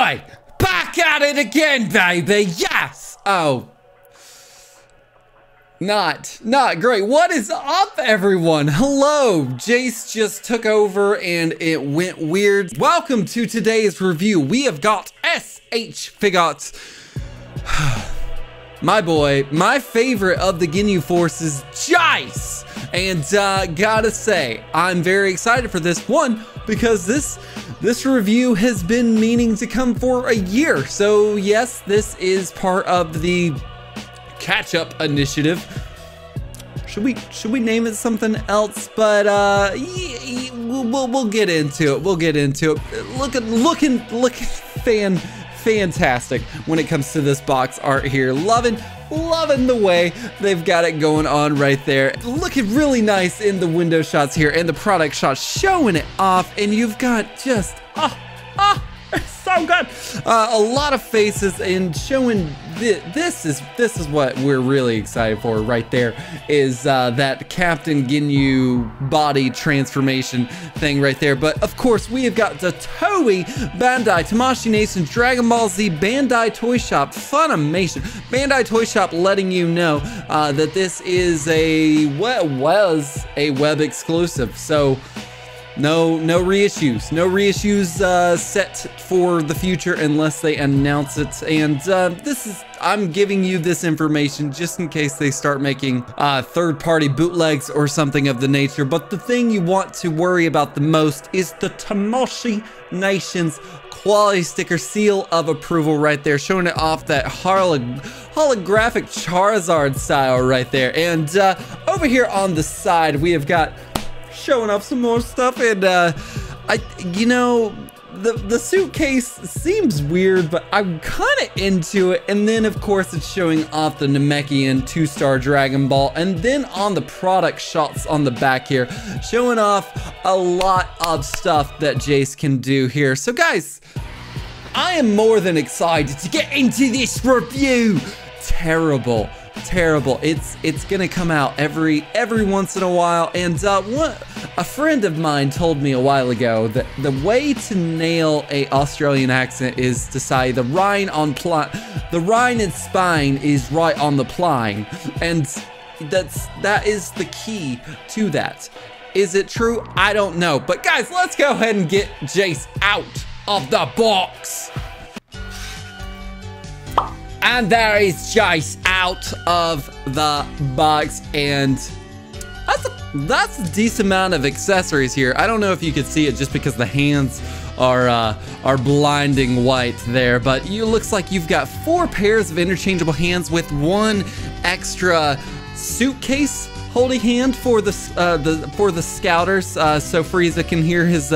boy! Back at it again, baby! Yes! Oh. Not great. What is up, everyone? Hello, Jeice just took over and it went weird. Welcome to today's review. We have got SH Figuarts. My boy, my favorite of the Ginyu Force is Jeice. And gotta say, I'm very excited for this one because this review has been meaning to come for a year. So yes, this is part of the catch-up initiative. Should we name it something else? But we'll get into it. We'll get into it. Looking fantastic when it comes to this box art here. Loving the way they've got it going on right there. Looking really nice in the window shots here and the product shots, showing it off. And you've got just it's so good. A lot of faces and showing this is what we're really excited for right there, is that Captain Ginyu body transformation thing right there. But of course we have got the Toei, Bandai, Tamashii Nation, Dragonball Z, Bandai Toy Shop, Funimation, Bandai Toy Shop letting you know that this is was a web exclusive. So no reissues set for the future unless they announce it. And I'm giving you this information just in case they start making third-party bootlegs or something of the nature. But the thing you want to worry about the most is the Tamashii Nation's quality sticker seal of approval right there, showing it off that holographic Charizard style right there. And over here on the side we have got showing off some more stuff, and you know, the suitcase seems weird, but I'm kind of into it. And then of course it's showing off the Namekian 2-star Dragon Ball, and then on the product shots on the back here, showing off a lot of stuff that Jeice can do here. So guys, I am more than excited to get into this review. Terrible. It's gonna come out every once in a while. And a friend of mine told me a while ago that the way to nail a Australian accent is to say the Rhine and spine is right on the plane, and that is the key to that. Is it true? I don't know. But guys, let's go ahead and get Jeice out of the box. And there is Jeice out of the box, and that's a decent amount of accessories here. I don't know if you could see it just because the hands are blinding white there, but it looks like you've got 4 pairs of interchangeable hands with 1 extra suitcase holding hand for the scouters, so Frieza can hear his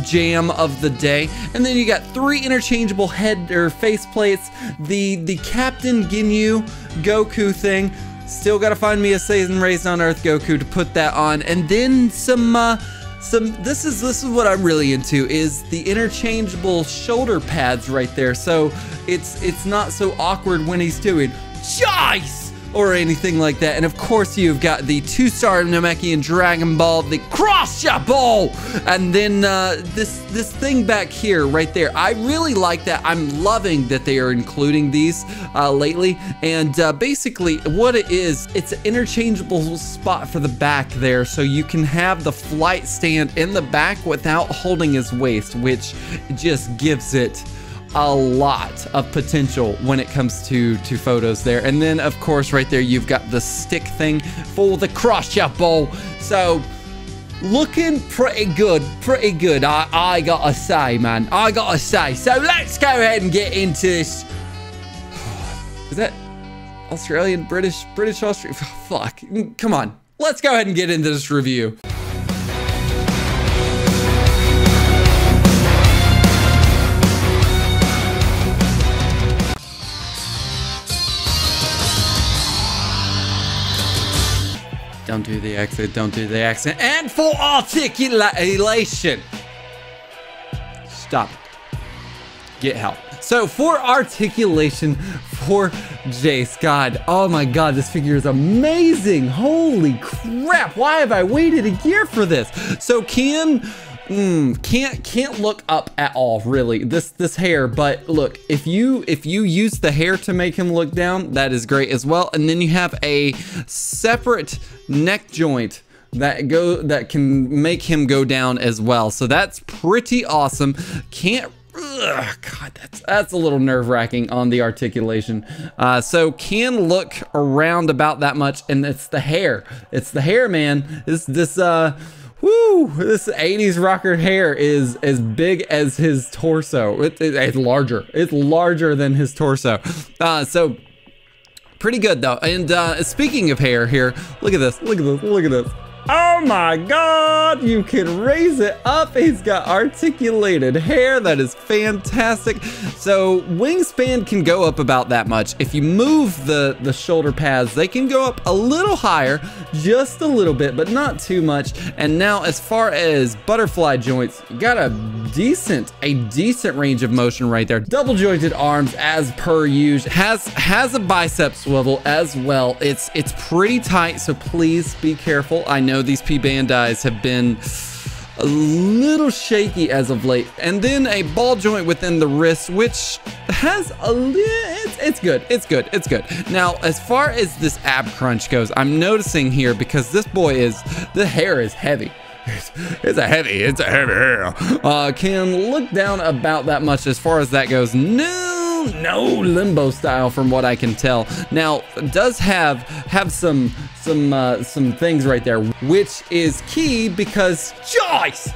jam of the day. And then you got 3 interchangeable head or face plates, the Captain Ginyu Goku thing. Still gotta find me a Saiyan Raised on Earth Goku to put that on. And then this is what I'm really into, is the interchangeable shoulder pads right there, so it's not so awkward when he's doing Jeice or anything like that. And of course you've got the 2-star Namekian Dragon Ball, the Cross-Ya Ball, and then this thing back here right there. I really like that. I'm loving that they are including these lately. And basically what it is, it's an interchangeable spot for the back there, so you can have the flight stand in the back without holding his waist, which just gives it a lot of potential when it comes to photos there. And then of course right there you've got the stick thing for the Cross-Ya Ball. So looking pretty good. I gotta say, man, I gotta say. So let's go ahead and get into this. Is that Australian, British, Australian? Fuck, come on, let's go ahead and get into this review. Don't do the accent. And for articulation. Stop it. Get help. So for articulation for Jeice, God, oh my God, this figure is amazing. Holy crap, why have I waited a year for this? So can can't look up at all, really, this hair. But look, if you use the hair to make him look down, that is great as well. And then you have a separate neck joint that can make him go down as well. So that's pretty awesome. God, that's a little nerve-wracking on the articulation. So can look around about that much, and it's the hair. It's the hair, man. This 80s rocker hair is as big as his torso. It's larger. It's larger than his torso. So pretty good though. And speaking of hair here, look at this. Look at this. Look at this. Oh my God, you can raise it up. He's got articulated hair. That is fantastic. So wingspan can go up about that much. If you move the shoulder pads, they can go up a little higher, just a little bit, but not too much. And now as far as butterfly joints, you got a decent range of motion right there. Double jointed arms as per usual. Has a bicep swivel as well. It's pretty tight, so please be careful. I know these P Bandais have been a little shaky as of late. And then a ball joint within the wrist, which has a little, it's good. Now, as far as this ab crunch goes, I'm noticing here, because this boy the hair is heavy. It's a heavy hair. Can look down about that much as far as that goes. No limbo style from what I can tell. Now, does have some things right there, which is key because Jeice,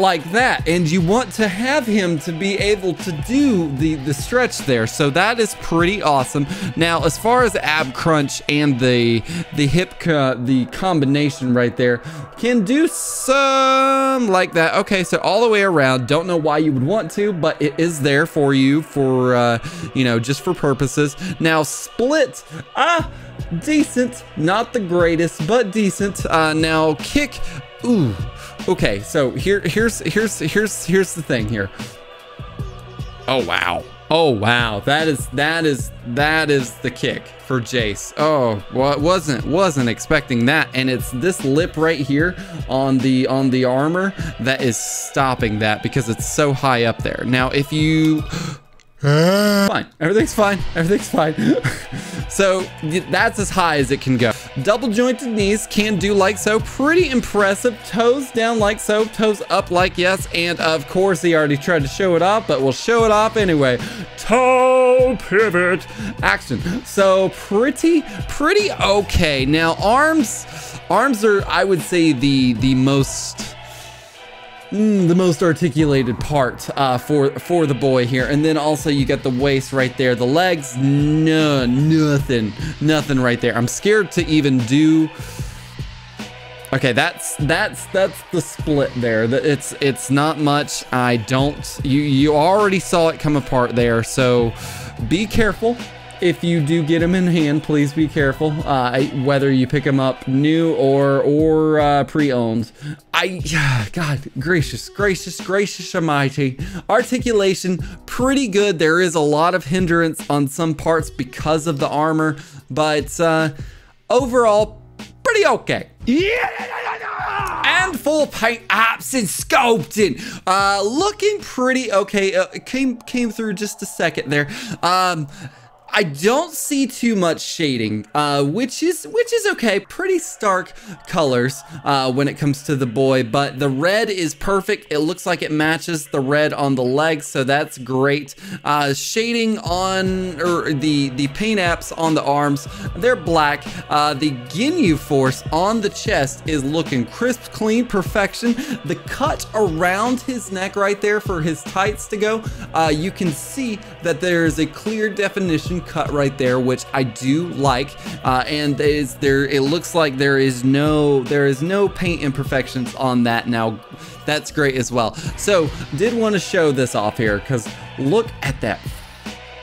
like that, and you want to have him to be able to do the stretch there. So that is pretty awesome. Now, as far as ab crunch and the hip the combination right there, can do some like that. Okay, so all the way around. Don't know why you would want to, but it is there for you for you know, just for purposes. Now split, decent, not the greatest, but decent. Now kick, ooh, okay. So here's the thing here. Oh wow, that is the kick for Jeice. Oh, well, wasn't expecting that. And it's this lip right here on the armor that is stopping that, because it's so high up there. Now if you fine, everything's fine. So that's as high as it can go. Double jointed knees can do like so, pretty impressive. Toes down like so, toes up like yes, and of course he already tried to show it off, but we'll show it off anyway. Toe pivot action. So pretty okay. Now arms are, I would say, the most articulated part for the boy here. And then also you got the waist right there. The legs, nothing right there. I'm scared to even do. Okay, that's the split there. It's not much. You already saw it come apart there, so be careful. If you do get them in hand, please be careful, whether you pick them up new or pre-owned. God gracious almighty. Articulation, pretty good. There is a lot of hindrance on some parts because of the armor, but overall, pretty okay. And full paint apps and sculpting, looking pretty okay. It came through just a second there. I don't see too much shading, which is okay. Pretty stark colors when it comes to the boy, but the red is perfect. It looks like it matches the red on the legs, so that's great. Shading on, or the paint apps on the arms, they're black. The Ginyu Force on the chest is looking crisp, clean, perfection. The cut around his neck right there for his tights to go, you can see that there's a clear definition cut right there, which I do like, and it looks like there is no paint imperfections on that. Now that's great as well. So did want to show this off here, because look at that.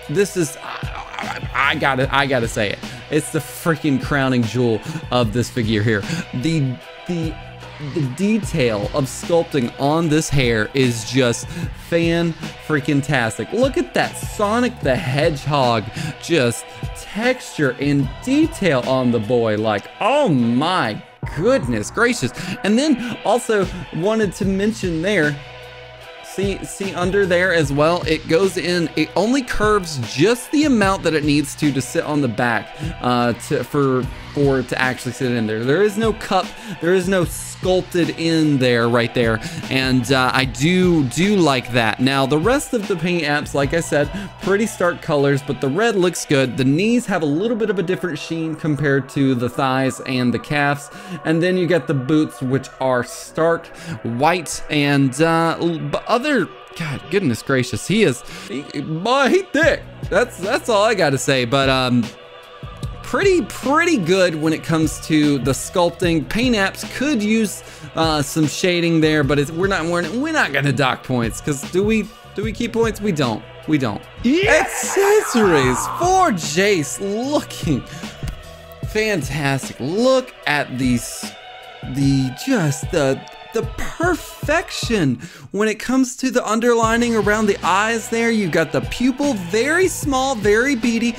This is, I gotta say it, it's the freaking crowning jewel of this figure here. The detail of sculpting on this hair is just fan-freaking-tastic. Look at that Sonic the Hedgehog, just texture and detail on the boy. Like, oh my goodness gracious. And then also wanted to mention there, see under there as well, it goes in, it only curves just the amount that it needs to sit on the back for it to actually sit in there. There is no cup, there is no sculpted in there right there, and I do like that. Now the rest of the paint apps, like I said, pretty stark colors, but the red looks good. The knees have a little bit of a different sheen compared to the thighs and the calves, and then you get the boots, which are stark white, and other, God, goodness gracious, boy, he thick. That's all I gotta say. But pretty good when it comes to the sculpting. Paint apps could use some shading there, but we're not gonna dock points, because do we keep points? We don't. Yes! Accessories for Jeice, looking fantastic. Look at these, the perfection when it comes to the underlining around the eyes there. You got the pupil, very small, very beady,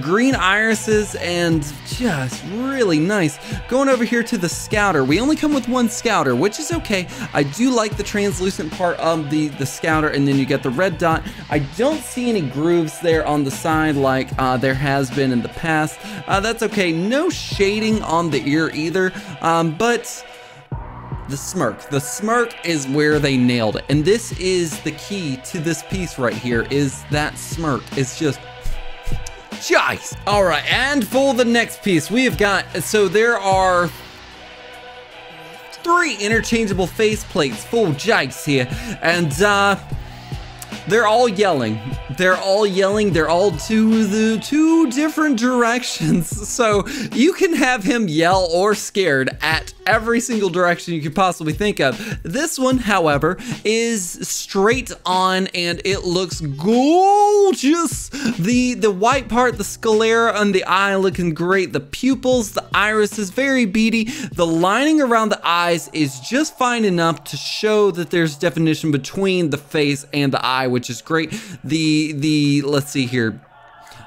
green irises, and just really nice. Going over here to the scouter, we only come with one scouter, which is okay. I do like the translucent part of the scouter, and then you get the red dot. I don't see any grooves there on the side like there has been in the past. That's okay. No shading on the ear either, but the smirk is where they nailed it, and this is the key to this piece right here, is that smirk. It's just Jeice. All right, and for the next piece we have got, so there are 3 interchangeable face plates for Jeice here, and they're all yelling. They're all to the 2 different directions. So you can have him yell or scared at every single direction you could possibly think of. This one, however, is straight on, and it looks gorgeous. The white part, the sclera on the eye, looking great. The pupils, the iris is very beady. The lining around the eyes is just fine enough to show that there's definition between the face and the eye, which is great. Let's see here.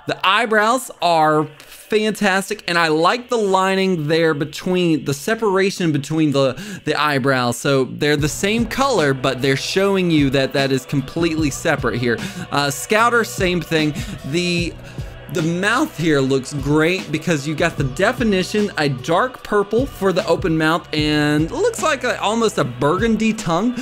The eyebrows are fantastic, and I like the lining there between the separation between the eyebrows. So they're the same color, but they're showing you that is completely separate here. Scouter, same thing. The mouth here looks great because you got the definition, a dark purple for the open mouth, and it looks like almost a burgundy tongue,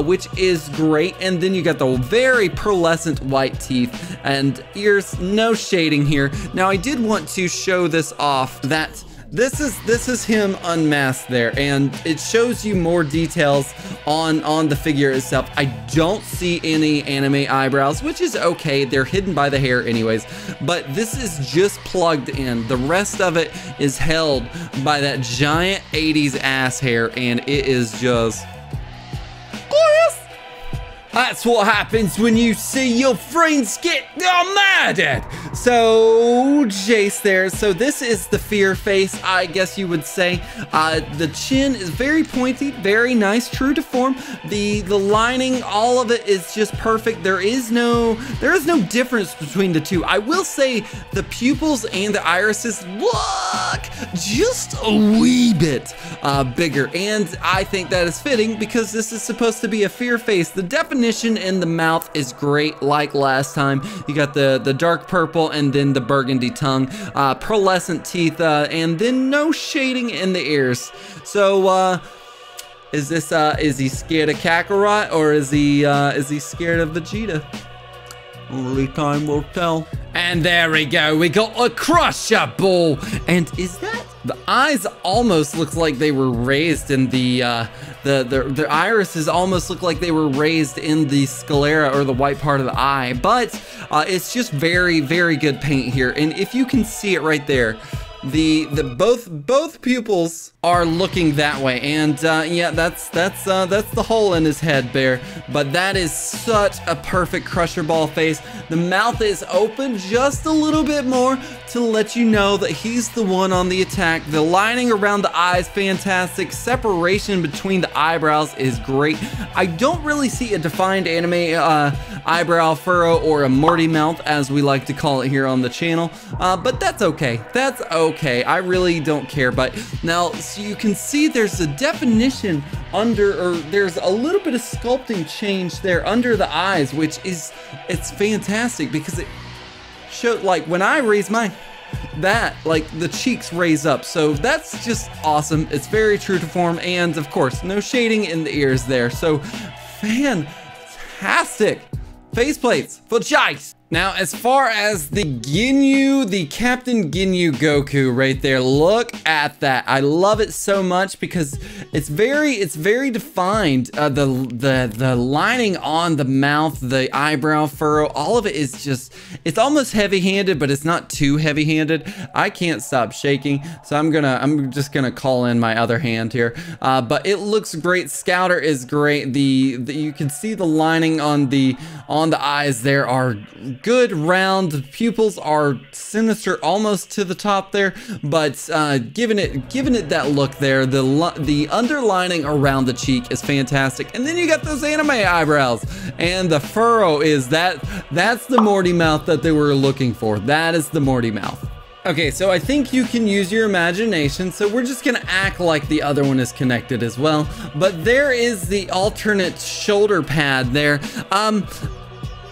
which is great. And then you got the very pearlescent white teeth and ears, no shading here. Now I did want to show this off, that this is him unmasked there, and it shows you more details on the figure itself. I don't see any anime eyebrows, which is okay. They're hidden by the hair anyways, but this is just plugged in. The rest of it is held by that giant 80s ass hair, and it is just glorious. That's what happens when you see your friends get mad at. So Jeice there. So this is the fear face, I guess you would say. The chin is very pointy, very nice, true to form. The lining, all of it is just perfect. There is no difference between the two. I will say the pupils and the irises look just a wee bit bigger, and I think that is fitting because this is supposed to be a fear face. The definition in the mouth is great, like last time. You got the dark purple and then the burgundy tongue, pearlescent teeth, and then no shading in the ears. So is he scared of Kakarot, or is he scared of Vegeta? Only time will tell. And there we go, we got a Crusher Ball. And is that, the eyes almost looks like they were raised in the irises almost look like they were raised in the sclera, or the white part of the eye, but it's just very, very good paint here. And if you can see it right there, both pupils are looking that way, and yeah, that's the hole in his head there. But that is such a perfect Crusher Ball face. The mouth is open just a little bit more to let you know that he's the one on the attack. The lining around the eyes, fantastic. Separation between the eyebrows is great. I don't really see a defined anime eyebrow furrow, or a Morty mouth as we like to call it here on the channel, but that's okay. That's okay. okay. I really don't care. But now, so you can see there's a definition under, or there's a little bit of sculpting change there under the eyes, which is, it's fantastic because it showed, like when I raise mine, that like the cheeks raise up, so that's just awesome. It's very true to form, and of course no shading in the ears there, so fantastic faceplates for Jeice. Now, as far as the Ginyu, the Captain Ginyu Goku right there, look at that. I love it so much because it's very defined. The lining on the mouth, the eyebrow furrow, all of it is just, it's almost heavy-handed, but it's not too heavy-handed. I can't stop shaking, so I'm just gonna call in my other hand here. But it looks great. Scouter is great. You can see the lining on the eyes there are good, round. The pupils are sinister almost to the top there, but giving it that look there. The underlining around the cheek is fantastic, and then you got those anime eyebrows, and the furrow is that's the Morty mouth that they were looking for. That is the Morty mouth. Okay, so I think you can use your imagination, so we're just gonna act like the other one is connected as well. But there is the alternate shoulder pad there.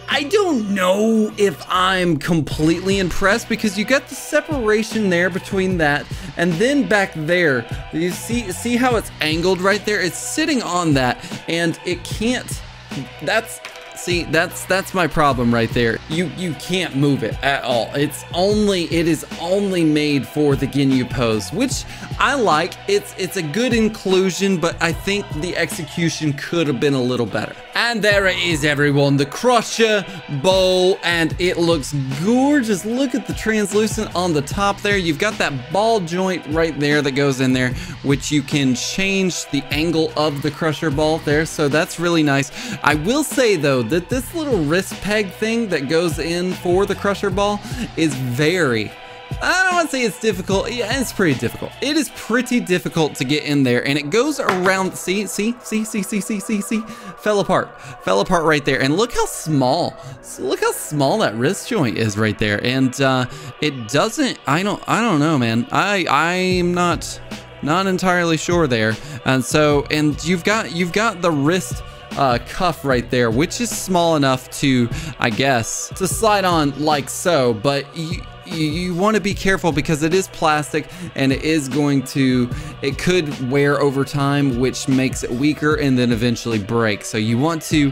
I don't know if I'm completely impressed because you got the separation there between that, and then back there, you see how it's angled right there? It's sitting on that, and it can't, that's my problem right there. You can't move it at all. It is only made for the Ginyu pose, which I like. It's a good inclusion, but I think the execution could have been a little better. And there it is, everyone, the Crusher Bowl, and it looks gorgeous. Look at the translucent on the top there. You've got that ball joint right there that goes in there, which you can change the angle of the Crusher Ball there, so that's really nice. I will say though that this little wrist peg thing that goes in for the Crusher Ball is very, I don't want to say it's difficult. Yeah, it's pretty difficult. It is pretty difficult to get in there, and it goes around. See, fell apart right there. And look how small that wrist joint is right there. And it doesn't. I don't know, man. I'm not entirely sure there. And so, and you've got the wrist cuff right there, which is small enough to, I guess, to slide on like so, but you want to be careful because it is plastic and it could wear over time, which makes it weaker and then eventually break. So you want to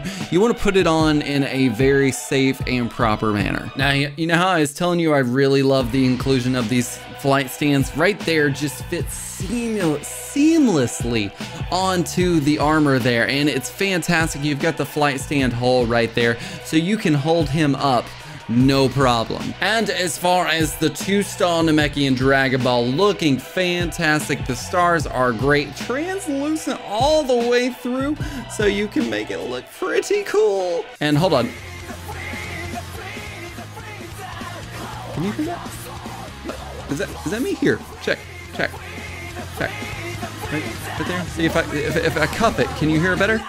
put it on in a very safe and proper manner. Now, you know how I was telling you I really love the inclusion of these flight stands? Right there just fits seamlessly onto the armor there, and it's fantastic. You've got the flight stand hole right there, so you can hold him up no problem. And as far as the 2-star Namekian Dragonball, looking fantastic. The stars are great, translucent all the way through, so you can make it look pretty cool. And hold on, can you hear that? Is that me? Here, check. Right there. See if I cup it, can you hear it better?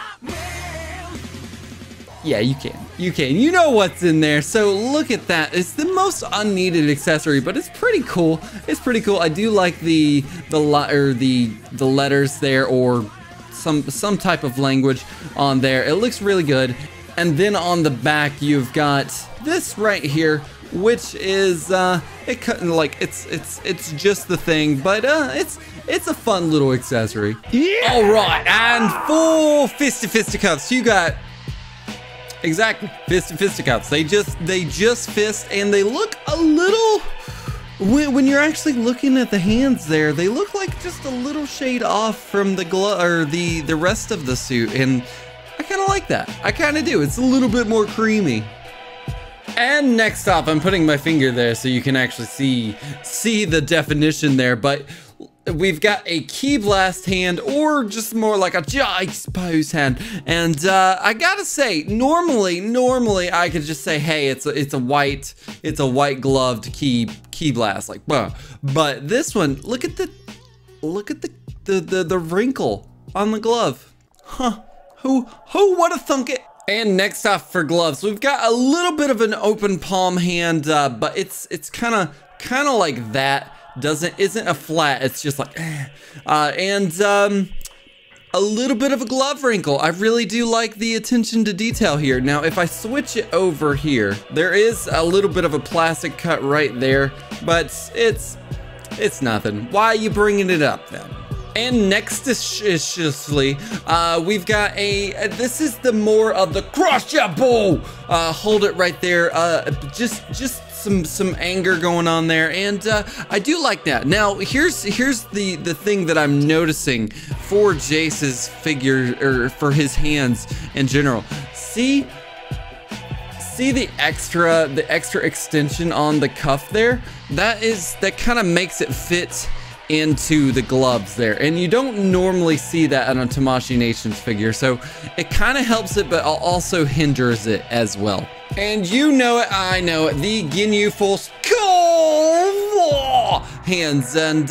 Yeah, you can. You know what's in there. So look at that. It's the most unneeded accessory, but it's pretty cool. I do like the letters there, or some type of language on there. It looks really good. And then on the back, you've got this right here, which is it's just the thing, but it's a fun little accessory. Yeah. All right, and for fisticuffs, you got. Exactly, fisticuffs. They just fist, and they look a little, when you're actually looking at the hands there, they look like just a little shade off from the glove or the rest of the suit, and I kind of like that. I kind of do. It's a little bit more creamy. And next up, I'm putting my finger there so you can actually see the definition there, but we've got a Ki Blast hand, or just more like a Jeice pose hand. And I gotta say, normally I could just say, hey, it's a white gloved Ki Blast, like, but this one, look at the wrinkle on the glove. Huh? Who would have thunk it? And next off for gloves, we've got a little bit of an open palm hand, but it's kind of like that isn't a flat. It's just like, a little bit of a glove wrinkle. I really do like the attention to detail here. Now, if I switch it over here, there is a little bit of a plastic cut right there, but it's nothing. Why are you bringing it up then? And nextly, we've got this is the more of the crushable. Hold it right there. Just some anger going on there, and I do like that. Now, here's the thing that I'm noticing for Jeice's figure, or for his hands in general. See the extra extension on the cuff there? That kind of makes it fit into the gloves there, and you don't normally see that on a Tamashii Nations figure, so it kind of helps it, but also hinders it as well. And you know it, I know it, the Ginyu Force hands, and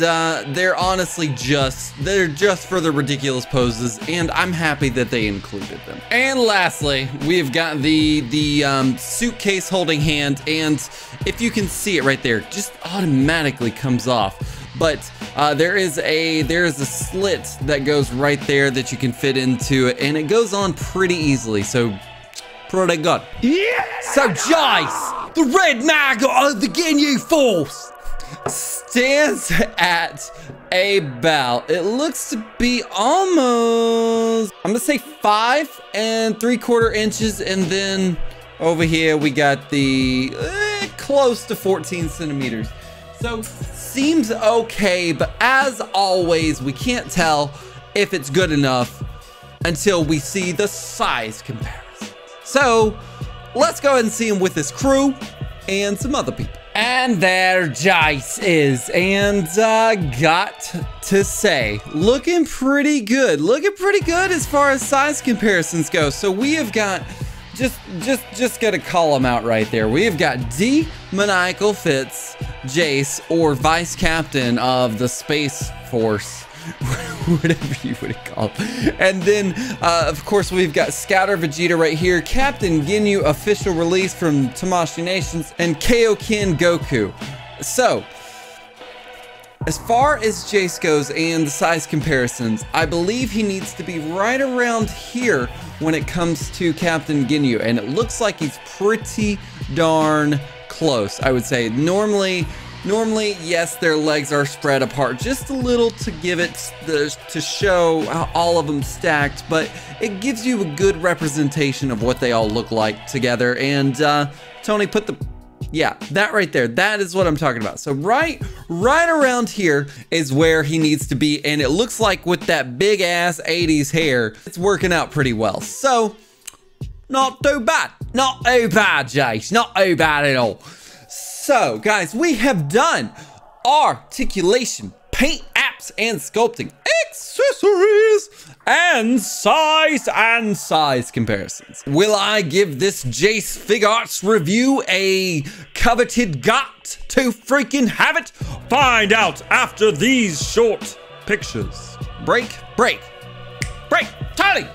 they're honestly just for the ridiculous poses, and I'm happy that they included them. And lastly, we've got the suitcase holding hand, and if you can see it right there, just automatically comes off. But there is a slit that goes right there that you can fit into it, and it goes on pretty easily. So pretty good. Yeah! So Jeice, the red maggot of the Ginyu Force, stands at about, it looks to be almost, I'm gonna say 5 3/4 inches, and then over here we got the close to 14 centimeters. So seems okay, but as always, we can't tell if it's good enough until we see the size comparison. So let's go ahead and see him with his crew and some other people. And there Jeice is, and got to say, looking pretty good as far as size comparisons go. So we have got, just gotta call him out right there. We have got D Maniacal Fitz Jeice, or Vice Captain of the Space Force, whatever you would call it. And then, of course, we've got Scouter Vegeta right here, Captain Ginyu official release from Tamashii Nations, and Kaioken Goku. So, as far as Jeice goes and the size comparisons, I believe he needs to be right around here when it comes to Captain Ginyu, and it looks like he's pretty darn close, I would say. Normally, yes, their legs are spread apart just a little to give it to show how all of them stacked, but it gives you a good representation of what they all look like together. And Tony, put the, yeah, that right there, that is what I'm talking about. So right around here is where he needs to be, and it looks like with that big ass 80s hair, it's working out pretty well. So not too bad, Jeice, not too bad at all. So guys, we have done articulation, paint apps, and sculpting accessories, and size comparisons. Will I give this Jeice Figuarts review a coveted got to freaking have it? Find out after these short pictures. Break, Tony!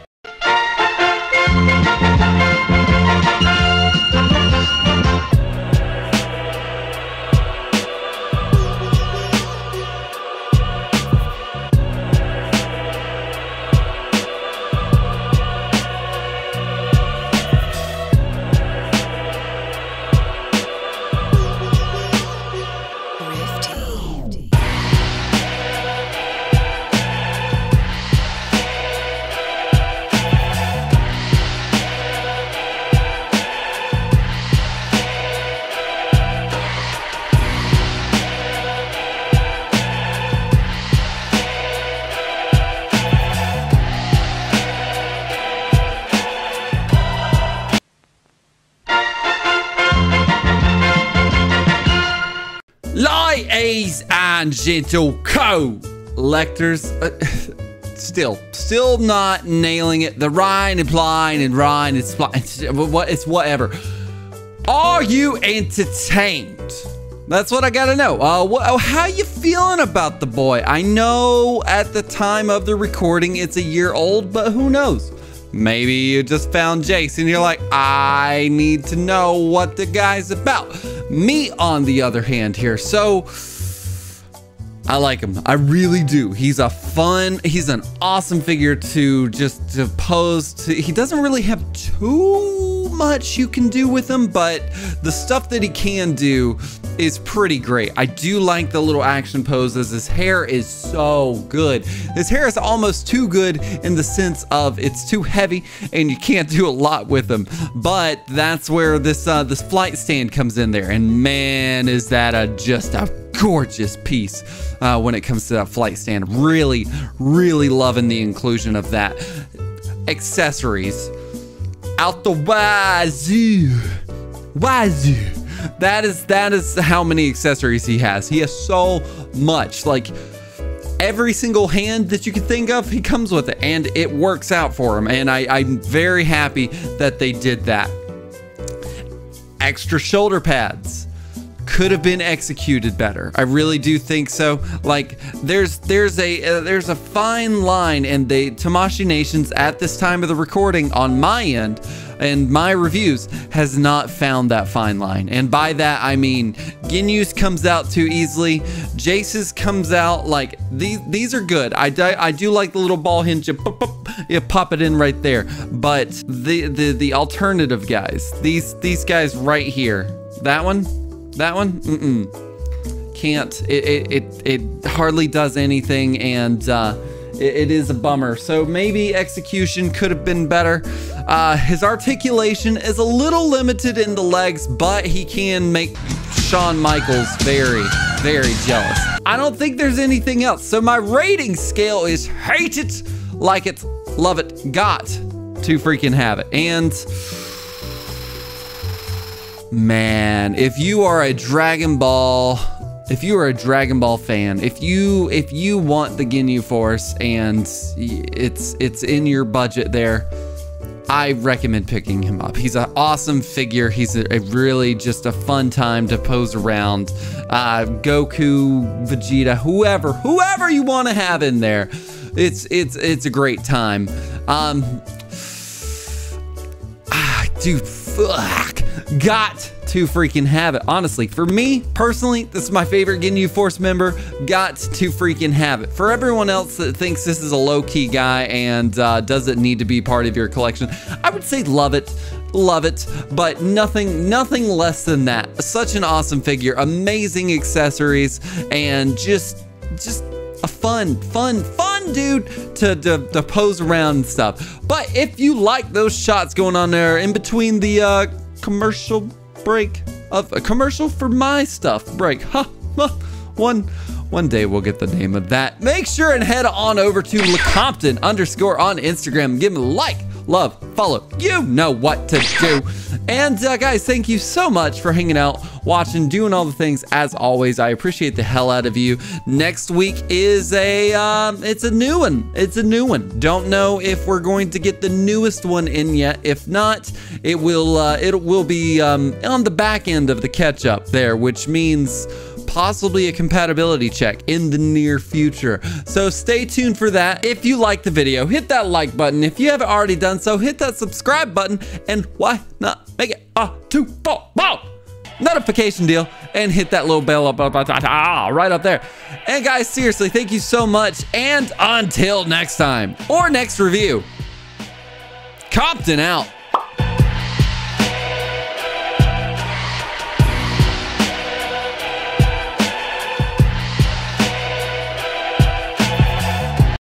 Ladies and gentle collectors, still not nailing it. The Rhine and Pline and Rhine and Spline, it's whatever. Are you entertained? That's what I gotta know. How you feeling about the boy? I know at the time of the recording it's a year old, but who knows? Maybe you just found Jeice and you're like, I need to know what the guy's about. Me, on the other hand here, so I like him. I really do. He's an awesome figure to pose to. He doesn't really have too much you can do with him, but the stuff that he can do is pretty great. I do like the little action poses. His hair is so good. His hair is almost too good in the sense of it's too heavy and you can't do a lot with him. But that's where this flight stand comes in there. And man, is that just a gorgeous piece when it comes to that flight stand. Really, really loving the inclusion of that. Accessories out the wazoo. That is how many accessories he has. He has so much. Like every single hand that you can think of, he comes with it, and it works out for him. And I'm very happy that they did that. Extra shoulder pads could have been executed better. I really do think so. Like there's a fine line, and the Tamashii Nations at this time of the recording on my end and my reviews has not found that fine line. And by that I mean Ginyu's comes out too easily, Jeice's comes out like these are good. I do like the little ball hinge, you pop it in right there. But the alternative guys, these guys right here, that one, can't. It hardly does anything, and it is a bummer. So maybe execution could have been better. His articulation is a little limited in the legs, but he can make Shawn Michaels very, very jealous. I don't think there's anything else. So my rating scale is hate it, like it, love it, got to freaking have it. And man, if you are a Dragon Ball fan, if you want the Ginyu Force and it's in your budget there, I recommend picking him up. He's an awesome figure. He's a really just a fun time to pose around. Goku, Vegeta, whoever you want to have in there, it's a great time. Dude, fuck. Got to freaking have it. Honestly, for me personally, this is my favorite Ginyu Force member. Got to freaking have it. For everyone else that thinks this is a low-key guy and doesn't need to be part of your collection, I would say love it, but nothing less than that. Such an awesome figure, amazing accessories, and just a fun dude to pose around and stuff. But if you like those shots going on there in between the commercial break of a commercial for my stuff break, one day we'll get the name of that. Make sure and head on over to LeCompton _ on Instagram. Give him a like, love, follow. You know what to do. And guys, thank you so much for hanging out, watching, doing all the things. As always, I appreciate the hell out of you. Next week is it's a new one. Don't know if we're going to get the newest one in yet. If not, it will be on the back end of the catch up there, which means possibly a compatibility check in the near future. So stay tuned for that. If you like the video, hit that like button. If you haven't already done so, hit that subscribe button, and why not make it a 2-4 notification deal and hit that little bell up right up there. And guys, seriously, thank you so much, and until next time or next review, Compton out.